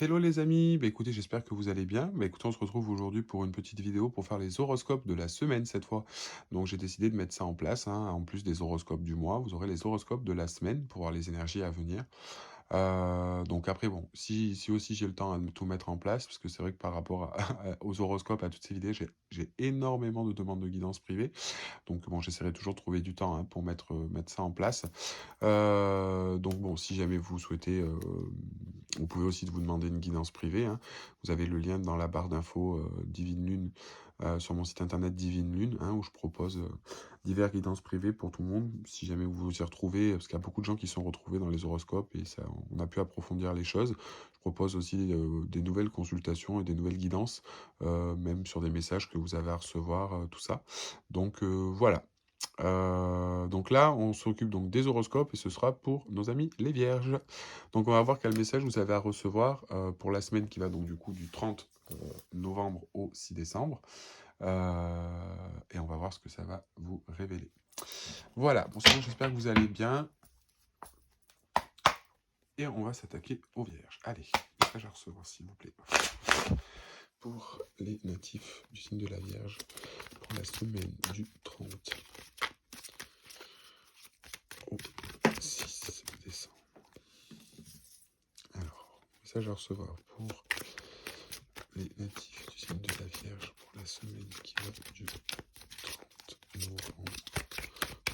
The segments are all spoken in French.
Hello les amis, écoutez, j'espère que vous allez bien. Écoutez, on se retrouve aujourd'hui pour une petite vidéo pour faire les horoscopes de la semaine cette fois. Donc j'ai décidé de mettre ça en place, hein. En plus des horoscopes du mois, vous aurez les horoscopes de la semaine pour voir les énergies à venir. Donc après, bon, si aussi j'ai le temps à tout mettre en place, parce que c'est vrai que par rapport aux horoscopes, à toutes ces vidéos, j'ai énormément de demandes de guidance privée. Donc bon, j'essaierai toujours de trouver du temps, hein, pour mettre ça en place. Donc bon, si jamais vous souhaitez, vous pouvez aussi vous demander une guidance privée, hein. Vous avez le lien dans la barre d'infos, Divine Lune, sur mon site internet Divine Lune, hein, où je propose, divers guidances privées pour tout le monde. Si jamais vous vous y retrouvez, parce qu'il y a beaucoup de gens qui sont retrouvés dans les horoscopes et ça on a pu approfondir les choses. Je propose aussi, des nouvelles consultations et des nouvelles guidances, même sur des messages que vous avez à recevoir, tout ça. Donc voilà. Donc là, on s'occupe donc des horoscopes et ce sera pour nos amis les vierges. Donc on va voir quel message vous avez à recevoir pour la semaine qui va donc du coup du 30 novembre au 6 décembre. Et on va voir ce que ça va vous révéler. Voilà, bon sinon j'espère que vous allez bien. Et on va s'attaquer aux vierges. Allez, message à recevoir s'il vous plaît. Pour les natifs du signe de la Vierge, pour la semaine du 30 au 6 décembre. Alors, message à recevoir pour les natifs du signe de la Vierge pour la semaine qui va du 30 novembre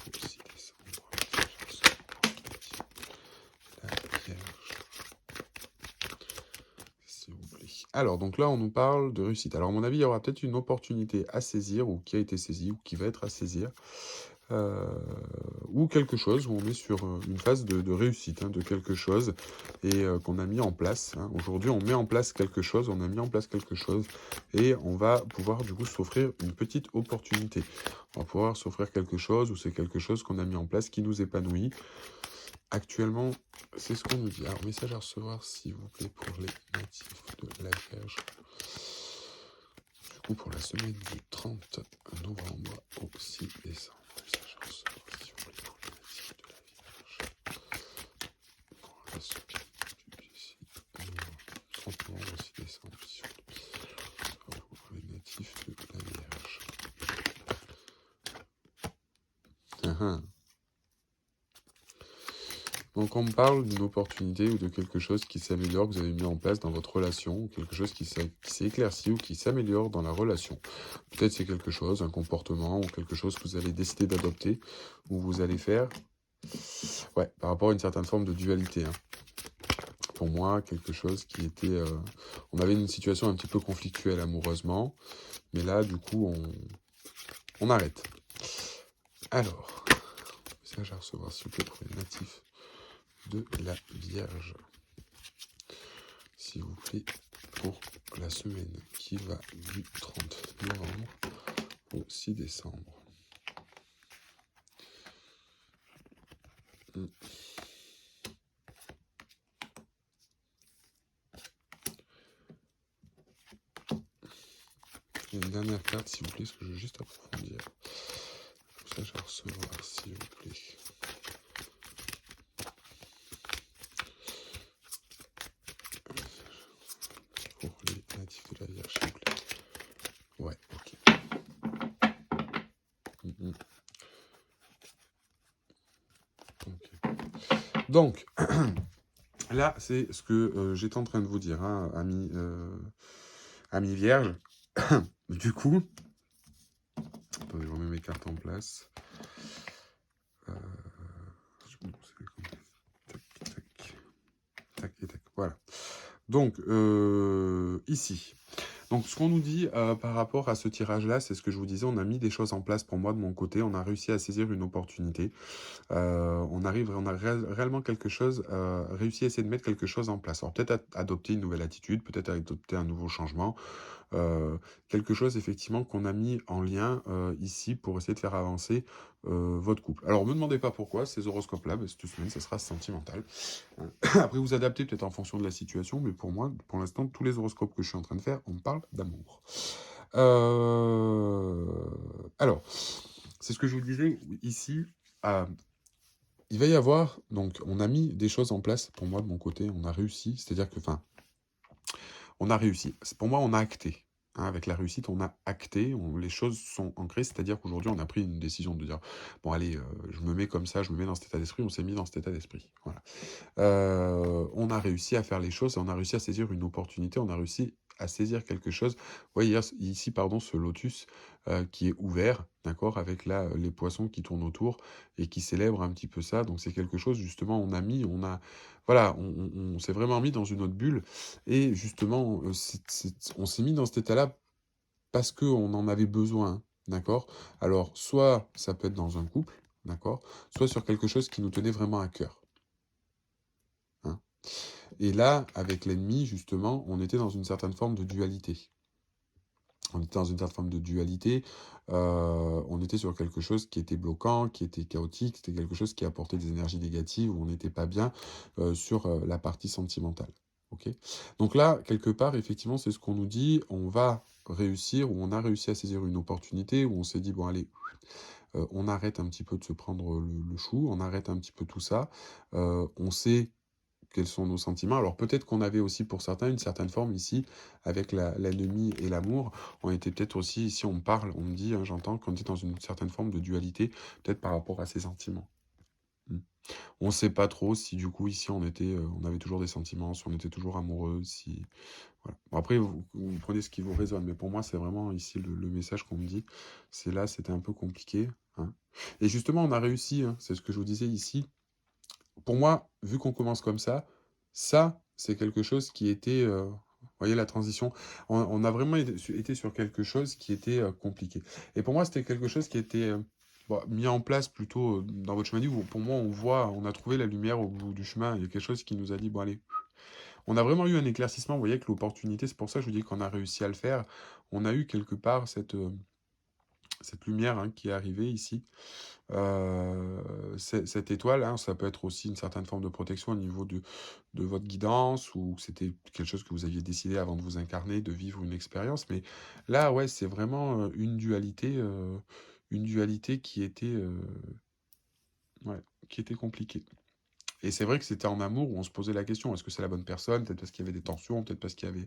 au 6 décembre. Message à recevoir pour les natifs de la Vierge, s'il vous plaît. Alors, donc là, on nous parle de réussite. Alors, à mon avis, il y aura peut-être une opportunité à saisir, ou qui a été saisie, ou qui va être à saisir. Ou quelque chose où on est sur une phase de réussite, hein, de quelque chose et qu'on a mis en place, hein. Aujourd'hui, on met en place quelque chose, on a mis en place quelque chose et on va pouvoir du coup s'offrir une petite opportunité. On va pouvoir s'offrir quelque chose ou c'est quelque chose qu'on a mis en place qui nous épanouit. Actuellement, c'est ce qu'on nous dit. Alors, message à recevoir, s'il vous plaît, pour les natifs de la Vierge. Du coup, pour la semaine du 30 novembre au 6 décembre. Message à recevoir, s'il vous plaît, pour les natifs de la Vierge. Pour la semaine du 6 novembre, 30 novembre au 6 décembre, s'il vous plaît. Pour les natifs de la Vierge. Donc on me parle d'une opportunité ou de quelque chose qui s'améliore, que vous avez mis en place dans votre relation, ou quelque chose qui s'est éclairci ou qui s'améliore dans la relation. Peut-être c'est quelque chose, un comportement, ou quelque chose que vous allez décider d'adopter, ou vous allez faire, ouais, par rapport à une certaine forme de dualité, hein. Pour moi, quelque chose qui était... on avait une situation un petit peu conflictuelle amoureusement, mais là, du coup, on arrête. Alors, message à recevoir, s'il vous plaît, pour les natifs de la Vierge. S'il vous plaît, pour la semaine qui va du 30 novembre au 6 décembre. Et une dernière carte, s'il vous plaît, parce que je veux juste approfondir. Ça, je vais recevoir, s'il vous plaît. Pour les natifs de la Vierge, s'il vous plaît. Ouais, ok. Okay. Donc, là, c'est ce que j'étais en train de vous dire, hein, amis vierges. Du coup, attendez, je remets mes cartes en place. Tac et tac, voilà. Donc, ici. Donc, ce qu'on nous dit par rapport à ce tirage-là, c'est ce que je vous disais, on a mis des choses en place pour moi de mon côté, on a réussi à saisir une opportunité. On a réellement quelque chose, réussi à essayer de mettre quelque chose en place. Alors, peut-être adopter une nouvelle attitude, peut-être adopter un nouveau changement, quelque chose effectivement qu'on a mis en lien ici pour essayer de faire avancer votre couple. Alors, ne me demandez pas pourquoi, ces horoscopes-là, cette semaine, ça sera sentimental. Après, vous adaptez peut-être en fonction de la situation, mais pour moi, pour l'instant, tous les horoscopes que je suis en train de faire, on me parle d'amour. Alors, c'est ce que je vous disais ici. Il va y avoir, donc, on a mis des choses en place, pour moi, de mon côté, on a réussi, c'est-à-dire que, enfin, on a réussi. Pour moi, on a acté. Hein, avec la réussite, on a acté, les choses sont ancrées, c'est-à-dire qu'aujourd'hui, on a pris une décision de dire, bon allez, je me mets comme ça, je me mets dans cet état d'esprit, on s'est mis dans cet état d'esprit. Voilà. On a réussi à faire les choses, on a réussi à saisir une opportunité, on a réussi à saisir quelque chose. Vous voyez ici, pardon, ce lotus qui est ouvert, d'accord, avec là les poissons qui tournent autour et qui célèbrent un petit peu ça. Donc c'est quelque chose, justement, voilà, on s'est vraiment mis dans une autre bulle. Et justement, on s'est mis dans cet état-là parce qu'on en avait besoin, d'accord. Alors, soit ça peut être dans un couple, d'accord, soit sur quelque chose qui nous tenait vraiment à cœur. Hein. Et là, avec l'ennemi, justement, on était dans une certaine forme de dualité. On était dans une certaine forme de dualité, on était sur quelque chose qui était bloquant, qui était chaotique, c'était quelque chose qui apportait des énergies négatives, où on n'était pas bien sur la partie sentimentale. Ok. Donc là, quelque part, effectivement, c'est ce qu'on nous dit, on va réussir, ou on a réussi à saisir une opportunité, où on s'est dit, bon allez, on arrête un petit peu de se prendre le chou, on arrête un petit peu tout ça, on sait quels sont nos sentiments. Alors peut-être qu'on avait aussi pour certains une certaine forme ici, avec l'ennemi et l'amour. On était peut-être aussi, ici on parle, on me dit, hein, j'entends qu'on était dans une certaine forme de dualité, peut-être par rapport à ces sentiments. Mm. On ne sait pas trop si du coup ici on avait toujours des sentiments, si on était toujours amoureux, si... Voilà. Bon, après, vous prenez ce qui vous résonne, mais pour moi c'est vraiment ici le message qu'on me dit. C'est là, c'était un peu compliqué. Hein. Et justement, on a réussi, hein, c'est ce que je vous disais ici, pour moi, vu qu'on commence comme ça, c'est quelque chose qui était, vous voyez la transition, on a vraiment été sur quelque chose qui était compliqué. Et pour moi, c'était quelque chose qui était bon, mis en place plutôt dans votre chemin de vie, où pour moi, on a trouvé la lumière au bout du chemin. Il y a quelque chose qui nous a dit, bon allez, on a vraiment eu un éclaircissement, vous voyez, avec l'opportunité, c'est pour ça que je vous dis qu'on a réussi à le faire. On a eu quelque part cette lumière hein, qui est arrivée ici. Cette étoile, hein, ça peut être aussi une certaine forme de protection au niveau de votre guidance, ou c'était quelque chose que vous aviez décidé avant de vous incarner, de vivre une expérience. Mais là, ouais, c'est vraiment une dualité ouais, qui était compliquée. Et c'est vrai que c'était en amour où on se posait la question, est-ce que c'est la bonne personne? Peut-être parce qu'il y avait des tensions, peut-être parce qu'il y avait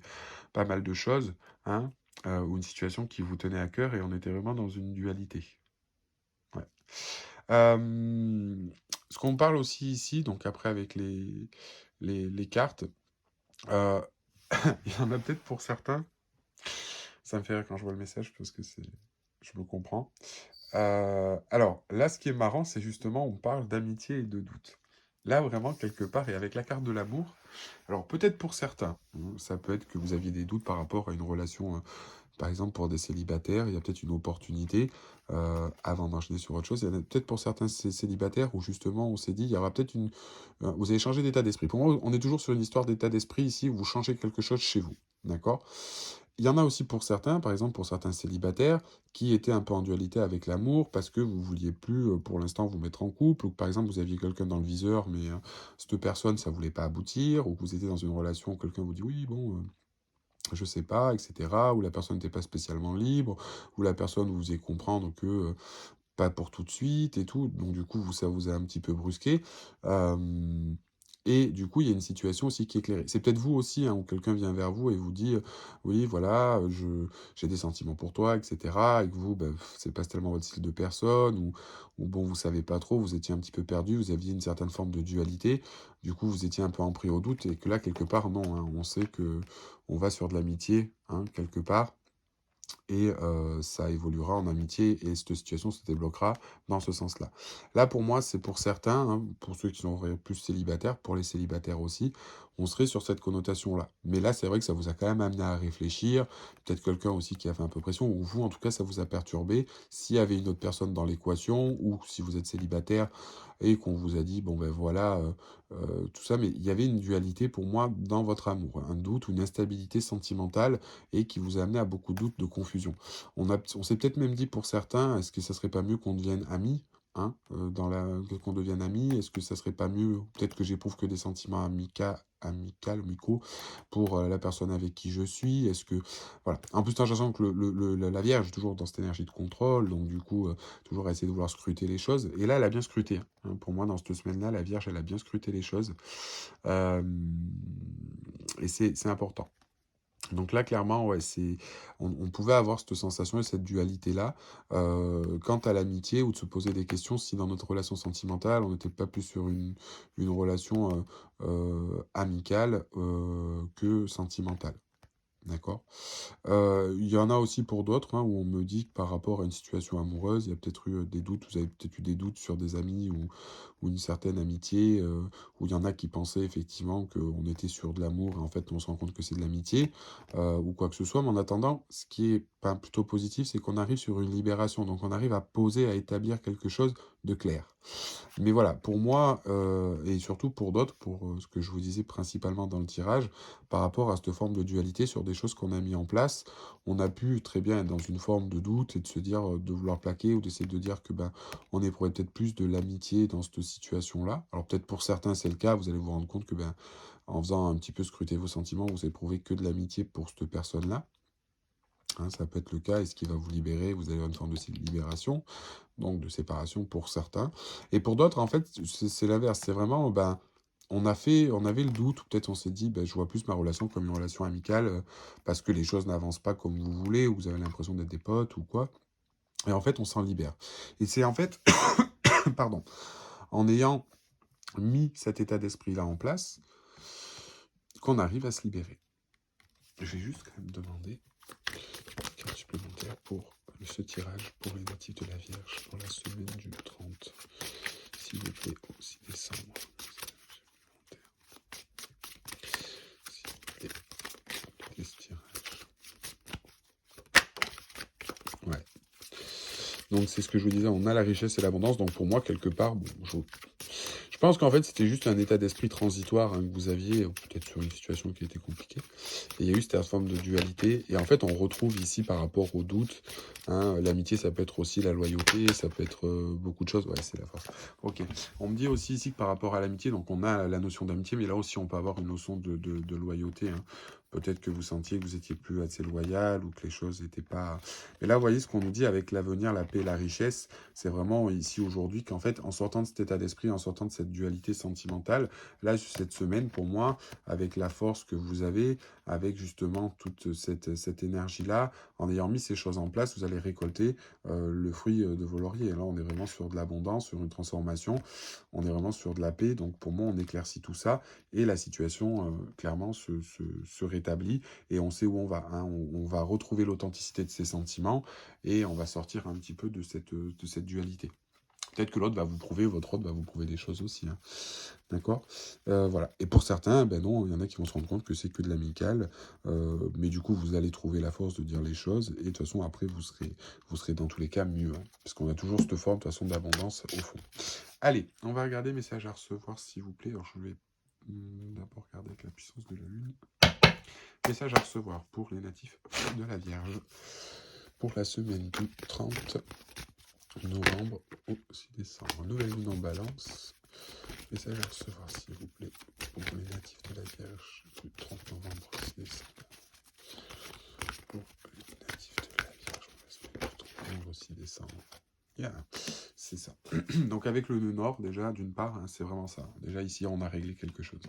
pas mal de choses, hein, ou une situation qui vous tenait à cœur, et on était vraiment dans une dualité. Ouais. Ce qu'on parle aussi ici, donc après avec les cartes, heu, il y en a peut-être pour certains, ça me fait rire quand je vois le message parce que je me comprends. Alors là, ce qui est marrant, c'est justement, on parle d'amitié et de doute. Là, vraiment, quelque part, et avec la carte de l'amour, alors peut-être pour certains, hein, ça peut être que vous aviez des doutes par rapport à une relation, par exemple, pour des célibataires, il y a peut-être une opportunité, avant d'enchaîner sur autre chose, il y en a peut-être pour certains célibataires où justement on s'est dit, il y aura peut-être vous allez changer d'état d'esprit. Pour moi, on est toujours sur une histoire d'état d'esprit ici, où vous changez quelque chose chez vous, d'accord? Il y en a aussi pour certains, par exemple pour certains célibataires, qui étaient un peu en dualité avec l'amour, parce que vous vouliez plus, pour l'instant, vous mettre en couple, ou que par exemple vous aviez quelqu'un dans le viseur, mais cette personne, ça voulait pas aboutir, ou que vous étiez dans une relation, quelqu'un vous dit, oui, bon... je sais pas, etc., où la personne n'était pas spécialement libre, où la personne vous faisait comprendre que pas pour tout de suite et tout, donc du coup, ça vous a un petit peu brusqué. Et du coup, il y a une situation aussi qui est éclairée. C'est peut-être vous aussi, hein, où quelqu'un vient vers vous et vous dit, oui, voilà, j'ai des sentiments pour toi, etc., et que vous, ben, c'est pas tellement votre style de personne, ou bon, vous savez pas trop, vous étiez un petit peu perdu, vous aviez une certaine forme de dualité, du coup, vous étiez un peu empris au doute, et que là, quelque part, non, hein, on sait que on va sur de l'amitié, hein, quelque part, et ça évoluera en amitié, et cette situation se débloquera dans ce sens-là. Là, pour moi, c'est pour certains, hein, pour ceux qui sont plus célibataires, pour les célibataires aussi, on serait sur cette connotation-là. Mais là, c'est vrai que ça vous a quand même amené à réfléchir, peut-être quelqu'un aussi qui a fait un peu pression, ou vous, en tout cas, ça vous a perturbé. S'il y avait une autre personne dans l'équation, ou si vous êtes célibataire et qu'on vous a dit, bon ben voilà, tout ça, mais il y avait une dualité pour moi dans votre amour, un doute ou une instabilité sentimentale, et qui vous a amené à beaucoup de doutes, de confusion. On s'est peut-être même dit pour certains, est-ce que ça serait pas mieux qu'on devienne amis, hein, qu'on devienne amis? Est-ce que ça serait pas mieux, peut-être que j'éprouve que des sentiments amicaux pour la personne avec qui je suis? Est-ce que voilà. En plus, j'ai l'impression que la Vierge est toujours dans cette énergie de contrôle, donc du coup, toujours à essayer de vouloir scruter les choses. Et là, elle a bien scruté. Hein. Pour moi, dans cette semaine-là, la Vierge, elle a bien scruté les choses. Euh, et c'est important. Donc là, clairement, ouais, on pouvait avoir cette sensation et cette dualité-là. Quant à l'amitié, ou de se poser des questions si dans notre relation sentimentale, on n'était pas plus sur une relation amicale que sentimentale. D'accord? Il y en a aussi pour d'autres, hein, où on me dit que par rapport à une situation amoureuse, il y a peut-être eu des doutes, vous avez peut-être eu des doutes sur des amis ou une certaine amitié, où il y en a qui pensaient effectivement qu'on était sur de l'amour et en fait on se rend compte que c'est de l'amitié, ou quoi que ce soit. Mais en attendant, ce qui est pas plutôt positif, c'est qu'on arrive sur une libération. Donc on arrive à poser, à établir quelque chose de clair. Mais voilà, pour moi, et surtout pour d'autres, pour ce que je vous disais principalement dans le tirage, par rapport à cette forme de dualité sur des choses qu'on a mis en place, on a pu très bien être dans une forme de doute et de se dire, de vouloir plaquer ou d'essayer de dire que ben, on éprouverait peut-être plus de l'amitié dans cette situation-là. Alors peut-être pour certains c'est le cas, vous allez vous rendre compte que ben, en faisant un petit peu scruter vos sentiments, vous éprouvez que de l'amitié pour cette personne-là. Hein, ça peut être le cas, et ce qui va vous libérer, vous allez avoir une forme de libération, donc de séparation pour certains. Et pour d'autres, en fait, c'est l'inverse. C'est vraiment, ben, on avait le doute, ou peut-être on s'est dit, ben, je vois plus ma relation comme une relation amicale, parce que les choses n'avancent pas comme vous voulez, ou vous avez l'impression d'être des potes, ou quoi. Et en fait, on s'en libère. Et c'est en fait, pardon, en ayant mis cet état d'esprit-là en place, qu'on arrive à se libérer. Je vais juste quand même demander une carte supplémentaire pour ce tirage pour les natifs de la Vierge pour la semaine du 30. S'il vous plaît, au 6 décembre. S'il vous plaît, ce tirage. Ouais. Donc c'est ce que je vous disais, on a la richesse et l'abondance. Donc pour moi, quelque part, bon, je pense qu'en fait, c'était juste un état d'esprit transitoire, hein, que vous aviez, ou peut-être sur une situation qui était compliquée. Et il y a eu cette forme de dualité. Et en fait, on retrouve ici, par rapport au doute, hein, l'amitié, ça peut être aussi la loyauté, ça peut être beaucoup de choses. Ouais, c'est la force. Ok. On me dit aussi ici que par rapport à l'amitié, donc on a la notion d'amitié, mais là aussi, on peut avoir une notion de loyauté, hein. Peut-être que vous sentiez que vous étiez plus assez loyal ou que les choses n'étaient pas... Mais là, vous voyez ce qu'on nous dit avec l'avenir, la paix, la richesse, c'est vraiment ici aujourd'hui qu'en fait, en sortant de cet état d'esprit, en sortant de cette dualité sentimentale, là, cette semaine, pour moi, avec la force que vous avez, avec justement toute cette énergie-là, en ayant mis ces choses en place, vous allez récolter le fruit de vos lauriers. Là, on est vraiment sur de l'abondance, sur une transformation, on est vraiment sur de la paix. Donc, pour moi, on éclaircit tout ça et la situation, clairement, se rétablit et on sait où on va, hein. On va retrouver l'authenticité de ses sentiments et on va sortir un petit peu de cette dualité. Peut-être que l'autre va vous prouver, votre autre va vous prouver des choses aussi, hein. D'accord? Voilà. Et pour certains, ben non, il y en a qui vont se rendre compte que c'est que de l'amical, mais du coup, vous allez trouver la force de dire les choses et de toute façon, après, vous serez dans tous les cas mieux, hein, parce qu'on a toujours cette forme, de toute façon, d'abondance au fond. Allez, on va regarder message à recevoir, s'il vous plaît. Alors, je vais d'abord regarder avec la puissance de la Lune. Message à recevoir pour les natifs de la Vierge pour la semaine du 30 novembre au 6 décembre. Nouvelle lune en balance. Message à recevoir, s'il vous plaît, pour les natifs de la Vierge du 30 novembre au 6 décembre. Pour les natifs de la Vierge pour la semaine du 30 novembre au 6 décembre. Yeah. C'est ça. Donc avec le nœud nord, déjà, d'une part, hein, c'est vraiment ça. Déjà ici, on a réglé quelque chose.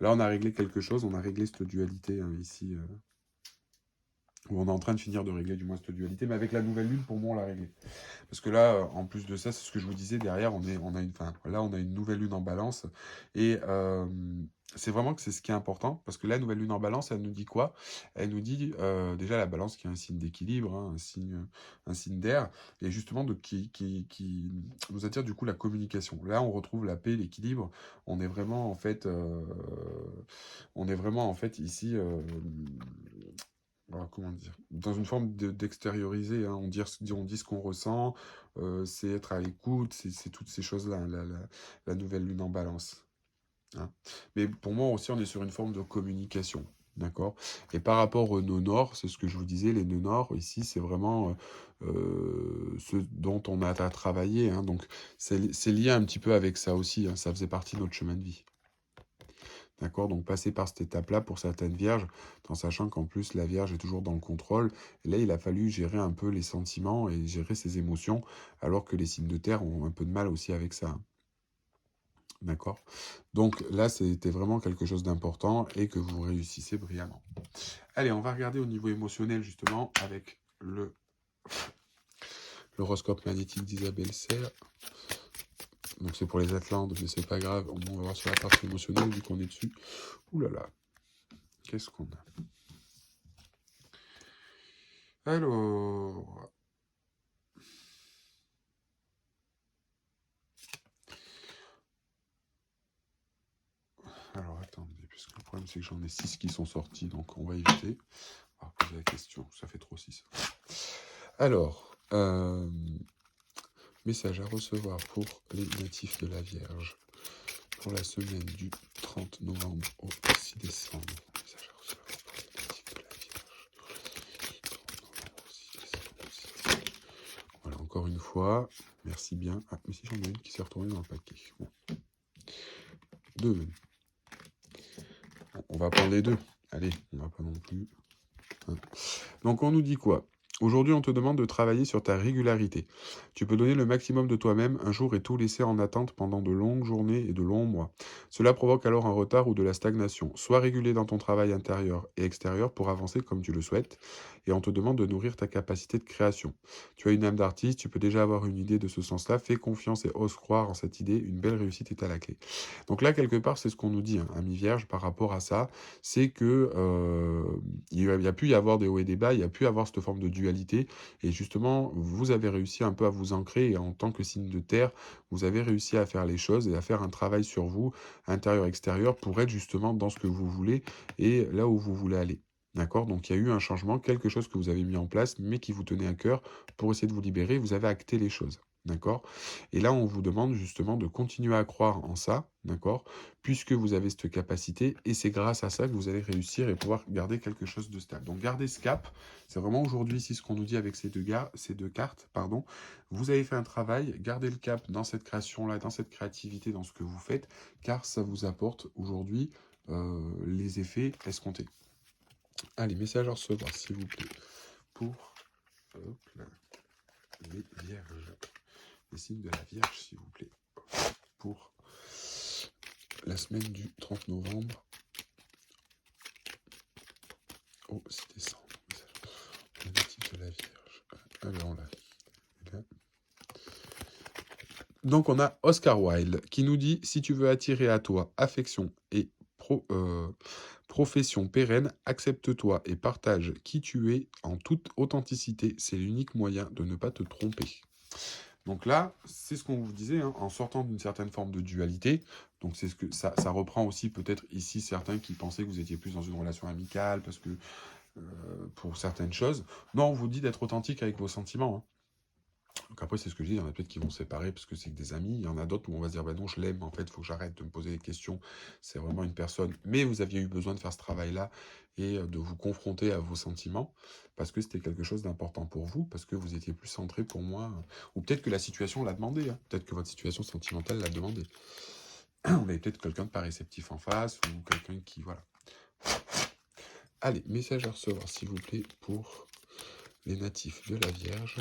Là, on a réglé quelque chose, on a réglé cette dualité, hein, ici, où on est en train de finir de régler du moins cette dualité, mais avec la nouvelle lune, pour moi, on l'a réglé. Parce que là, en plus de ça, c'est ce que je vous disais, derrière, on a une nouvelle lune en balance, et c'est vraiment que c'est ce qui est important, parce que la nouvelle lune en balance, elle nous dit quoi? Elle nous dit, déjà, la balance qui est un signe d'équilibre, hein, un signe d'air, et justement, qui nous attire du coup la communication. Là, on retrouve la paix, l'équilibre, on est vraiment, en fait, ici... alors, comment dire, dans une forme d'extérioriser, hein, on dit ce qu'on ressent, c'est être à l'écoute, c'est toutes ces choses-là, la nouvelle lune en balance, hein. Mais pour moi aussi, on est sur une forme de communication, d'accord? Et par rapport aux nœuds nord, c'est ce que je vous disais, les nœuds nord, ici, c'est vraiment ce dont on a à travailler, hein, donc c'est lié un petit peu avec ça aussi, hein, ça faisait partie de notre chemin de vie. D'accord? Donc passer par cette étape-là pour certaines vierges, en sachant qu'en plus la vierge est toujours dans le contrôle. Et là, il a fallu gérer un peu les sentiments et gérer ses émotions, alors que les signes de terre ont un peu de mal aussi avec ça, hein. D'accord? Donc là, c'était vraiment quelque chose d'important et que vous réussissez brillamment. Allez, on va regarder au niveau émotionnel, justement, avec l'horoscope magnétique d'Isabelle Serre. Donc c'est pour les Atlantes, mais c'est pas grave. On va voir sur la partie émotionnelle, vu qu'on est dessus. Ouh là là, qu'est-ce qu'on a? Alors... Alors attendez, parce que le problème c'est que j'en ai 6 qui sont sortis, donc on va éviter. On va poser la question, ça fait trop 6. Alors, message à recevoir pour les natifs de la Vierge pour la semaine du 30 novembre au 6 décembre. Message à recevoir pour les natifs de la Vierge du 30 novembre au 6 décembre. Voilà, encore une fois, merci bien. Ah, mais si j'en ai une qui s'est retournée dans le paquet. Bon. Deux. Bon, on va prendre les deux. Allez, on va pas non plus... Donc on nous dit quoi? Aujourd'hui, on te demande de travailler sur ta régularité. Tu peux donner le maximum de toi-même un jour et tout laisser en attente pendant de longues journées et de longs mois. Cela provoque alors un retard ou de la stagnation. Sois régulier dans ton travail intérieur et extérieur pour avancer comme tu le souhaites. Et on te demande de nourrir ta capacité de création. Tu as une âme d'artiste, tu peux déjà avoir une idée de ce sens-là. Fais confiance et ose croire en cette idée. Une belle réussite est à la clé. Donc là, quelque part, c'est ce qu'on nous dit, hein, ami Vierge, par rapport à ça. C'est que il y a pu y avoir des hauts et des bas, il y a pu y avoir cette forme de dualité. Et justement, vous avez réussi un peu à vous ancrer. Et en tant que signe de terre, vous avez réussi à faire les choses et à faire un travail sur vous, intérieur-extérieur, pour être justement dans ce que vous voulez et là où vous voulez aller. D'accord? Donc il y a eu un changement, quelque chose que vous avez mis en place, mais qui vous tenait à cœur pour essayer de vous libérer. Vous avez acté les choses. D'accord? Et là, on vous demande justement de continuer à croire en ça, d'accord? Puisque vous avez cette capacité, et c'est grâce à ça que vous allez réussir et pouvoir garder quelque chose de stable. Donc gardez ce cap, c'est vraiment aujourd'hui ici ce qu'on nous dit avec ces deux cartes, pardon. Vous avez fait un travail, gardez le cap dans cette création-là, dans cette créativité, dans ce que vous faites, car ça vous apporte aujourd'hui les effets escomptés. Allez, message à recevoir, s'il vous plaît, pour hop là, les vierges. Les signes de la Vierge, s'il vous plaît, pour la semaine du 30 novembre au 6 décembre. Le natif de la Vierge. Alors, on l'a. Donc, on a Oscar Wilde qui nous dit « Si tu veux attirer à toi affection et profession pérenne, accepte-toi et partage qui tu es en toute authenticité. C'est l'unique moyen de ne pas te tromper. » Donc là, c'est ce qu'on vous disait, hein, en sortant d'une certaine forme de dualité. Donc c'est ce que ça reprend aussi peut-être ici certains qui pensaient que vous étiez plus dans une relation amicale, parce que pour certaines choses. Non, on vous dit d'être authentique avec vos sentiments. Hein. Donc après, c'est ce que je dis, il y en a peut-être qui vont se séparer parce que c'est que des amis. Il y en a d'autres où on va se dire, bah non, je l'aime, en fait, il faut que j'arrête de me poser des questions. C'est vraiment une personne. Mais vous aviez eu besoin de faire ce travail-là et de vous confronter à vos sentiments parce que c'était quelque chose d'important pour vous, parce que vous étiez plus centré pour moi. Ou peut-être que la situation l'a demandé. Hein. Peut-être que votre situation sentimentale l'a demandé. Vous avez peut-être quelqu'un de pas réceptif en face ou quelqu'un qui... Voilà. Allez, message à recevoir, s'il vous plaît, pour les natifs de la Vierge.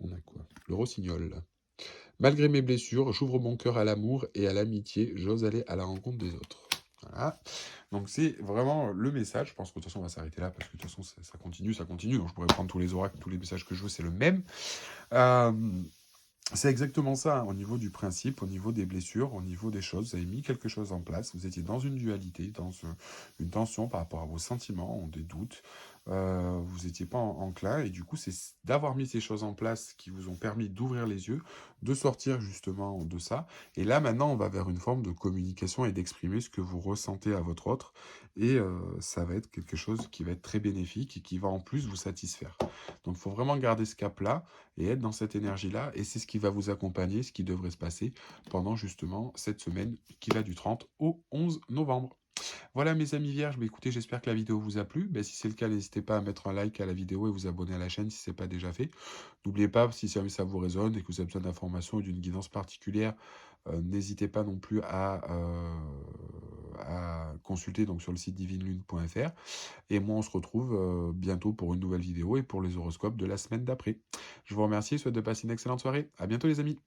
On a quoi? Le rossignol. Malgré mes blessures, j'ouvre mon cœur à l'amour et à l'amitié. J'ose aller à la rencontre des autres. Voilà. Donc c'est vraiment le message. Je pense que de toute façon on va s'arrêter là parce que de toute façon ça continue. Donc je pourrais prendre tous les oracles, tous les messages que je veux, c'est le même. C'est exactement ça, hein, au niveau du principe, au niveau des blessures, au niveau des choses. Vous avez mis quelque chose en place, vous étiez dans une dualité, dans une tension par rapport à vos sentiments, des doutes. Vous n'étiez pas enclin, et du coup, c'est d'avoir mis ces choses en place qui vous ont permis d'ouvrir les yeux, de sortir justement de ça. Et là, maintenant, on va vers une forme de communication et d'exprimer ce que vous ressentez à votre autre. Et ça va être quelque chose qui va être très bénéfique et qui va en plus vous satisfaire. Donc, il faut vraiment garder ce cap-là et être dans cette énergie-là. Et c'est ce qui va vous accompagner, ce qui devrait se passer pendant justement cette semaine qui va du 30 au 11 novembre. Voilà mes amis vierges, mais écoutez, j'espère que la vidéo vous a plu. Si c'est le cas, n'hésitez pas à mettre un like à la vidéo et vous abonner à la chaîne si ce n'est pas déjà fait. N'oubliez pas, si ça vous résonne et que vous avez besoin d'informations et d'une guidance particulière, n'hésitez pas non plus à consulter donc, sur le site divinelune.fr. Et moi, on se retrouve bientôt pour une nouvelle vidéo et pour les horoscopes de la semaine d'après. Je vous remercie, je souhaite de passer une excellente soirée. À bientôt les amis.